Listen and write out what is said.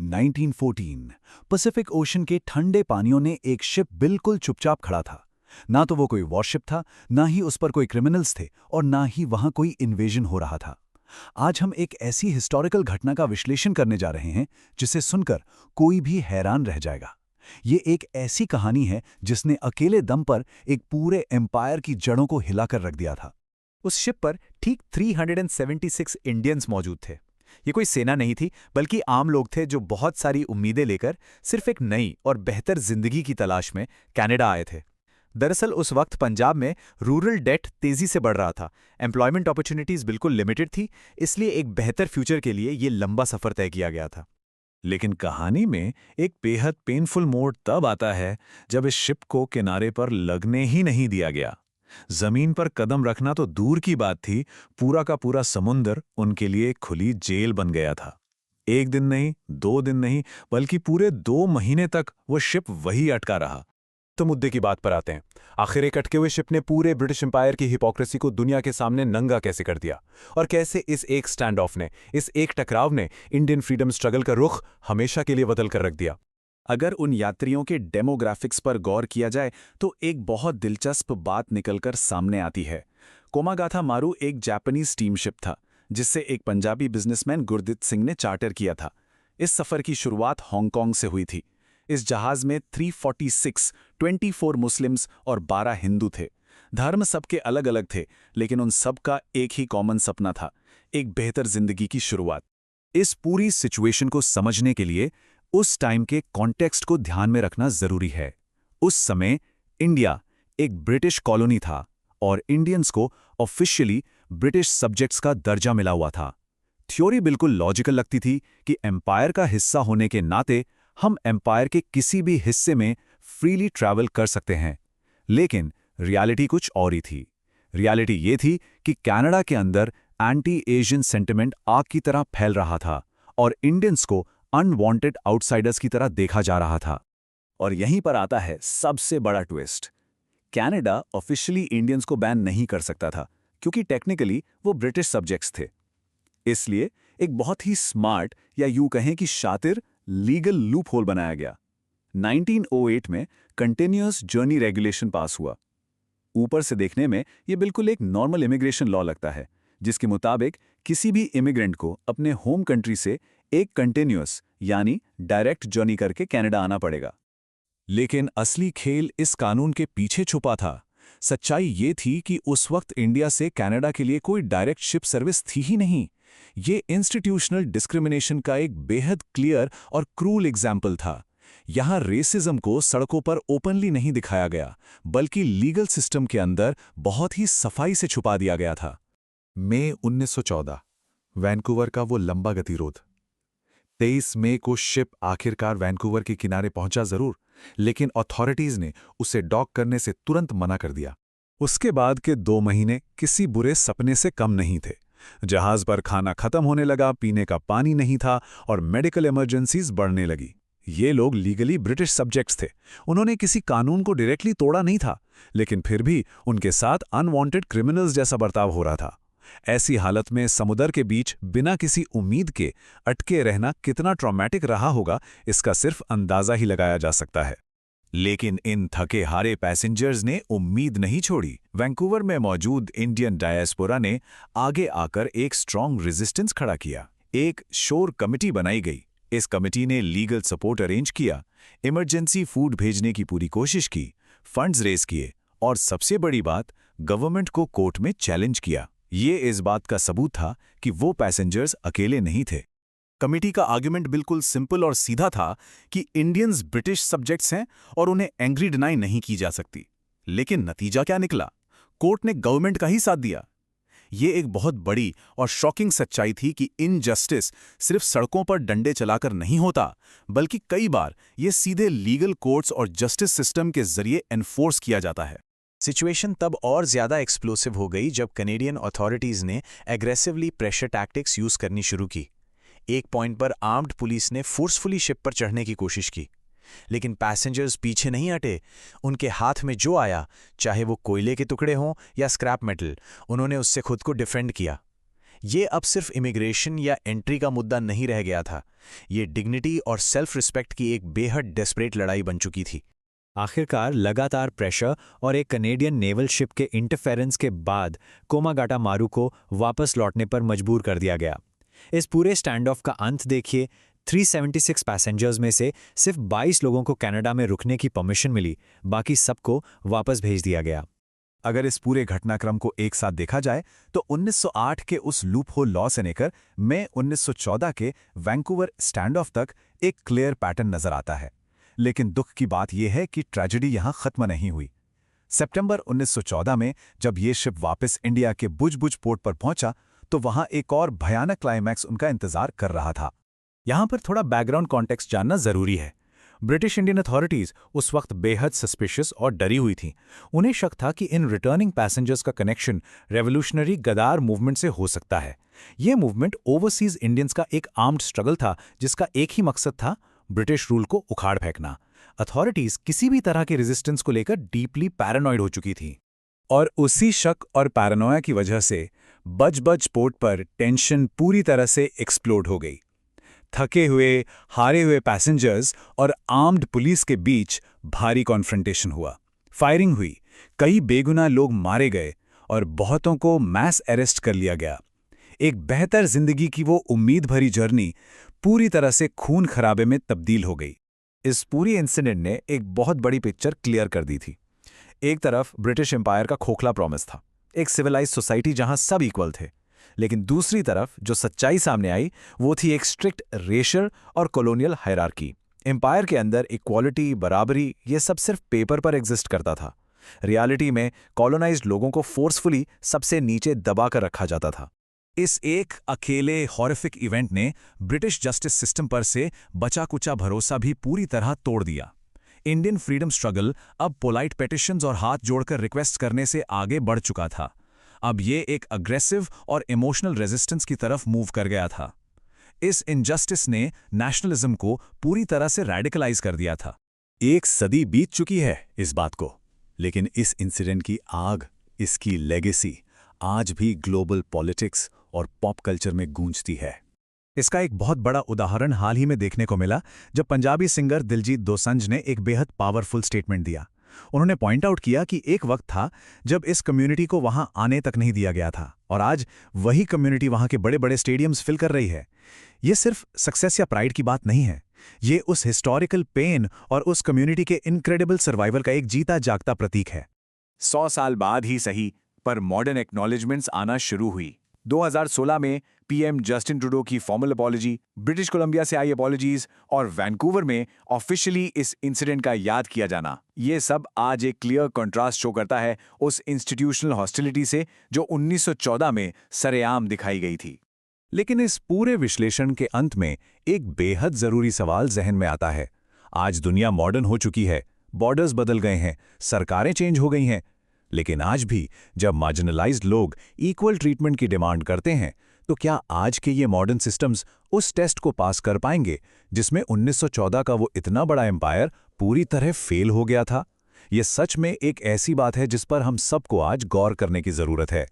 1914 Pacific ocean के ठंडे पानियों ने एक शिप बिल्कुल चुपचाप खड़ा था। ना तो वो कोई वॉरशिप था, ना ही उस पर कोई क्रिमिनल्स थे और ना ही वहां कोई इन्वेजन हो रहा था। आज हम एक ऐसी हिस्टोरिकल घटना का विश्लेषण करने जा रहे हैं जिसे सुनकर कोई भी हैरान रह जाएगा। ये एक ऐसी कहानी है जिसने अकेले दम पर एक पूरे एम्पायर की जड़ों को हिलाकर रख दिया था। उस शिप पर ठीक 376 इंडियंस मौजूद थे। ये कोई सेना नहीं थी, बल्कि आम लोग थे जो बहुत सारी उम्मीदें लेकर सिर्फ एक नई और बेहतर जिंदगी की तलाश में कनाडा आए थे। दरअसल उस वक्त पंजाब में रूरल डेट तेजी से बढ़ रहा था, एम्प्लॉयमेंट अपॉर्चुनिटीज बिल्कुल लिमिटेड थी, इसलिए एक बेहतर फ्यूचर के लिए ये लंबा सफर तय किया गया था। लेकिन कहानी में एक बेहद पेनफुल मोड़ तब आता है जब इस शिप को किनारे पर लगने ही नहीं दिया गया। जमीन पर कदम रखना तो दूर की बात थी, पूरा का पूरा समुंदर उनके लिए एक खुली जेल बन गया था। एक दिन नहीं, 2 दिन नहीं, बल्कि पूरे 2 महीने तक वो शिप वही अटका रहा। तो मुद्दे की बात पर आते हैं। आखिर एक अटके हुए शिप ने पूरे ब्रिटिश एम्पायर की हिपोक्रेसी को दुनिया के सामने नंगा कैसे कर दिया, और कैसे इस एक स्टैंड ऑफ ने, इस एक टकराव ने इंडियन फ्रीडम स्ट्रगल का रुख हमेशा के लिए बदल कर रख दिया। अगर उन यात्रियों के डेमोग्राफिक्स पर गौर किया जाए तो एक बहुत दिलचस्प बात निकलकर सामने आती है। कोमागाथा मारू एक जापानीज स्टीमशिप था जिससे एक पंजाबी बिजनेसमैन गुरदीप सिंह ने चार्टर किया था। इस सफर की शुरुआत हांगकांग से हुई थी। इस जहाज में 346 24 मुस्लिम्स और 12 हिंदू थे। धर्म सबके अलग अलग थे, लेकिन उन सब का एक ही कॉमन सपना था, एक बेहतर जिंदगी की शुरुआत। इस पूरी सिचुएशन को समझने के लिए उस टाइम के कॉन्टेक्स्ट को ध्यान में रखना जरूरी है। उस समय इंडिया एक ब्रिटिश कॉलोनी था और इंडियंस को ऑफिशियली ब्रिटिश सब्जेक्ट्स का दर्जा मिला हुआ था। थ्योरी बिल्कुल लॉजिकल लगती थी कि एम्पायर का हिस्सा होने के नाते हम एम्पायर के किसी भी हिस्से में फ्रीली ट्रैवल कर सकते हैं। लेकिन रियलिटी कुछ और ही थी। रियलिटी ये थी कि कनाडा के अंदर एंटी एशियन सेंटिमेंट आग की तरह फैल रहा था और इंडियंस को अनवांटेड आउटसाइडर्स की तरह देखा जा रहा था। और यहीं पर आता है सबसे बड़ा ट्विस्ट। कनाडा ऑफिशियली इंडियंस को बैन नहीं कर सकता था क्योंकि टेक्निकली वो ब्रिटिश सब्जेक्ट्स थे। इसलिए एक बहुत ही स्मार्ट, या यूं कहें कि शातिर, लीगल लूप होल बनाया गया। 1908 में कंटिन्यूअस जर्नी रेगुलेशन पास हुआ। ऊपर से देखने में यह बिल्कुल एक नॉर्मल इमिग्रेशन लॉ लगता है, जिसके मुताबिक किसी भी इमिग्रेंट को अपने होम कंट्री से एक कंटिन्यूअस यानी डायरेक्ट जर्नी करके कनाडा आना पड़ेगा। लेकिन असली खेल इस कानून के पीछे छुपा था। सच्चाई ये थी कि उस वक्त इंडिया से कनाडा के लिए कोई डायरेक्ट शिप सर्विस थी ही नहीं। ये इंस्टीट्यूशनल डिस्क्रिमिनेशन का एक बेहद क्लियर और क्रूल एग्जाम्पल था। यहाँ रेसिज्म को सड़कों पर ओपनली नहीं दिखाया गया, बल्कि लीगल सिस्टम के अंदर बहुत ही सफाई से छुपा दिया गया था। मई 1914, वैंकूवर का वो लंबा गतिरोध। 23 मई को शिप आखिरकार वैंकूवर के किनारे पहुंचा जरूर, लेकिन अथॉरिटीज ने उसे डॉक करने से तुरंत मना कर दिया। उसके बाद के 2 महीने किसी बुरे सपने से कम नहीं थे। जहाज पर खाना खत्म होने लगा, पीने का पानी नहीं था और मेडिकल इमरजेंसीज बढ़ने लगी। ये लोग लीगली ब्रिटिश सब्जेक्ट्स थे। उन्होंने किसी कानून को डायरेक्टली तोड़ा नहीं था, लेकिन फिर भी उनके साथ अनवांटेड क्रिमिनल्स जैसा बर्ताव हो रहा था। ऐसी हालत में समुद्र के बीच बिना किसी उम्मीद के अटके रहना कितना ट्रॉमेटिक रहा होगा, इसका सिर्फ अंदाजा ही लगाया जा सकता है। लेकिन इन थके हारे पैसेंजर्स ने उम्मीद नहीं छोड़ी। वैंकूवर में मौजूद इंडियन डायस्पोरा ने आगे आकर एक स्ट्रॉन्ग रेजिस्टेंस खड़ा किया। एक शोर कमेटी बनाई गई। इस कमेटी ने लीगल सपोर्ट अरेंज किया, इमरजेंसी फूड भेजने की पूरी कोशिश की, फंड्स रेज किए और सबसे बड़ी बात, गवर्नमेंट को कोर्ट में चैलेंज किया। ये इस बात का सबूत था कि वो पैसेंजर्स अकेले नहीं थे। कमेटी का आर्गुमेंट बिल्कुल सिंपल और सीधा था कि इंडियंस ब्रिटिश सब्जेक्ट्स हैं और उन्हें एंग्री डिनाई नहीं की जा सकती। लेकिन नतीजा क्या निकला? कोर्ट ने गवर्नमेंट का ही साथ दिया। ये एक बहुत बड़ी और शॉकिंग सच्चाई थी कि इनजस्टिस सिर्फ सड़कों पर डंडे चलाकर नहीं होता, बल्कि कई बार ये सीधे लीगल कोर्ट्स और जस्टिस सिस्टम के जरिए एनफोर्स किया जाता है। सिचुएशन तब और ज़्यादा एक्सप्लोसिव हो गई जब कनेडियन अथॉरिटीज़ ने एग्रेसिवली प्रेशर टैक्टिक्स यूज़ करनी शुरू की। एक पॉइंट पर आर्म्ड पुलिस ने फोर्सफुली शिप पर चढ़ने की कोशिश की, लेकिन पैसेंजर्स पीछे नहीं हटे। उनके हाथ में जो आया, चाहे वो कोयले के टुकड़े हों या स्क्रैप मेटल, उन्होंने उससे खुद को डिफेंड किया। ये अब सिर्फ इमिग्रेशन या एंट्री का मुद्दा नहीं रह गया था, ये डिग्निटी और सेल्फ रिस्पेक्ट की एक बेहद डेस्परेट लड़ाई बन चुकी थी। आखिरकार लगातार प्रेशर और एक कनेडियन नेवल शिप के इंटरफेरेंस के बाद कोमागाटा मारू को वापस लौटने पर मजबूर कर दिया गया। इस पूरे स्टैंड ऑफ का अंत देखिए, 376 पैसेंजर्स में से सिर्फ 22 लोगों को कनाडा में रुकने की परमिशन मिली, बाकी सबको वापस भेज दिया गया। अगर इस पूरे घटनाक्रम को एक साथ देखा जाए तो 1908 के उस लूप होल लॉ से लेकर मई 1914 के वैंकूवर स्टैंड ऑफ तक एक क्लियर पैटर्न नजर आता है। लेकिन दुख की बात यह है कि ट्रेजेडी यहां खत्म नहीं हुई। सितंबर 1914 में जब ये शिप वापस इंडिया के बुज पोर्ट पर पहुंचा तो वहां एक और भयानक क्लाइमैक्स उनका इंतजार कर रहा था। यहां पर थोड़ा बैकग्राउंड कॉन्टेक्स्ट जानना जरूरी है। ब्रिटिश इंडियन अथॉरिटीज उस वक्त बेहद सस्पिशियस और डरी हुई थीं। उन्हें शक था कि इन रिटर्निंग पैसेंजर्स का कनेक्शन रेवोल्यूशनरी गदार मूवमेंट से हो सकता है। यह मूवमेंट ओवरसीज इंडियंस का एक आर्म्ड स्ट्रगल था जिसका एक ही मकसद था, ब्रिटिश रूल को उखाड़ फेंकना। अथॉरिटीज किसी भी तरह के रेजिस्टेंस को लेकर डीपली पैरानॉइड हो चुकी थी। और उसी शक और पैरानोया की वजह से बज पोर्ट पर टेंशन पूरी तरह से एक्सप्लोड हो गई। थके हुए, हारे हुए पैसेंजर्स और आर्म्ड पुलिस के बीच भारी कॉन्फ्रंटेशन हुआ। फायरिंग हुई, कई बेगुनाह लोग मारे गए और बहुतों को मैस अरेस्ट कर लिया गया। एक बेहतर जिंदगी की वो उम्मीद भरी जर्नी पूरी तरह से खून खराबे में तब्दील हो गई। इस पूरी इंसिडेंट ने एक बहुत बड़ी पिक्चर क्लियर कर दी थी। एक तरफ ब्रिटिश एम्पायर का खोखला प्रॉमिस था, एक सिविलाइज्ड सोसाइटी जहां सब इक्वल थे, लेकिन दूसरी तरफ जो सच्चाई सामने आई वो थी एक स्ट्रिक्ट रेशियल और कॉलोनियल हायरार्की। एम्पायर के अंदर इक्वालिटी, बराबरी, ये सब सिर्फ पेपर पर एग्जिस्ट करता था। रियलिटी में कॉलोनाइज्ड लोगों को फोर्सफुली सबसे नीचे दबा कर रखा जाता था। इस एक अकेले हॉरिफिक इवेंट ने ब्रिटिश जस्टिस सिस्टम पर से बचा कुचा भरोसा भी पूरी तरह तोड़ दिया। इंडियन फ्रीडम स्ट्रगल अब पोलाइट पेटिशंस और हाथ जोड़कर रिक्वेस्ट करने से आगे बढ़ चुका था। अब ये एक अग्रेसिव और इमोशनल रेजिस्टेंस की तरफ मूव कर गया था। इस इनजस्टिस ने नेशनलिज्म को पूरी तरह से रेडिकलाइज कर दिया था। एक सदी बीत चुकी है इस बात को, लेकिन इस इंसिडेंट की आग, इसकी लेगेसी आज भी ग्लोबल पॉलिटिक्स और पॉप कल्चर में गूंजती है। इसका एक बहुत बड़ा उदाहरण हाल ही में देखने को मिला जब पंजाबी सिंगर दिलजीत दोसांझ ने एक बेहद पावरफुल स्टेटमेंट दिया। उन्होंने पॉइंट आउट किया कि एक वक्त था जब इस कम्युनिटी को वहां आने तक नहीं दिया गया था और आज वही कम्युनिटी वहां के बड़े बड़े स्टेडियम्स फिल कर रही है। ये सिर्फ सक्सेस या प्राइड की बात नहीं है, ये उस हिस्टोरिकल पेन और उस कम्युनिटी के इनक्रेडिबल सर्वाइवल का एक जीता जागता प्रतीक है। 100 साल बाद ही सही, पर मॉडर्न एक्नॉलेजमेंट्स आना शुरू हुई। 2016 में पीएम जस्टिन ट्रूडो की फॉर्मल अपॉलॉजी, ब्रिटिश कोलंबिया से आई अपॉलॉजीज और वैंकूवर में ऑफिशियली इस इंसिडेंट का याद किया जाना, ये सब आज एक क्लियर कंट्रास्ट शो करता है उस इंस्टीट्यूशनल हॉस्टिलिटी से जो 1914 में सरेआम दिखाई गई थी। लेकिन इस पूरे विश्लेषण के अंत में एक बेहद जरूरी सवाल जहन में आता है। आज दुनिया मॉडर्न हो चुकी है, बॉर्डर्स बदल गए हैं, सरकारें चेंज हो गई हैं, लेकिन आज भी जब मार्जिनलाइज्ड लोग इक्वल ट्रीटमेंट की डिमांड करते हैं तो क्या आज के ये मॉडर्न सिस्टम्स उस टेस्ट को पास कर पाएंगे जिसमें 1914 का वो इतना बड़ा एम्पायर पूरी तरह फेल हो गया था? ये सच में एक ऐसी बात है जिस पर हम सबको आज गौर करने की जरूरत है।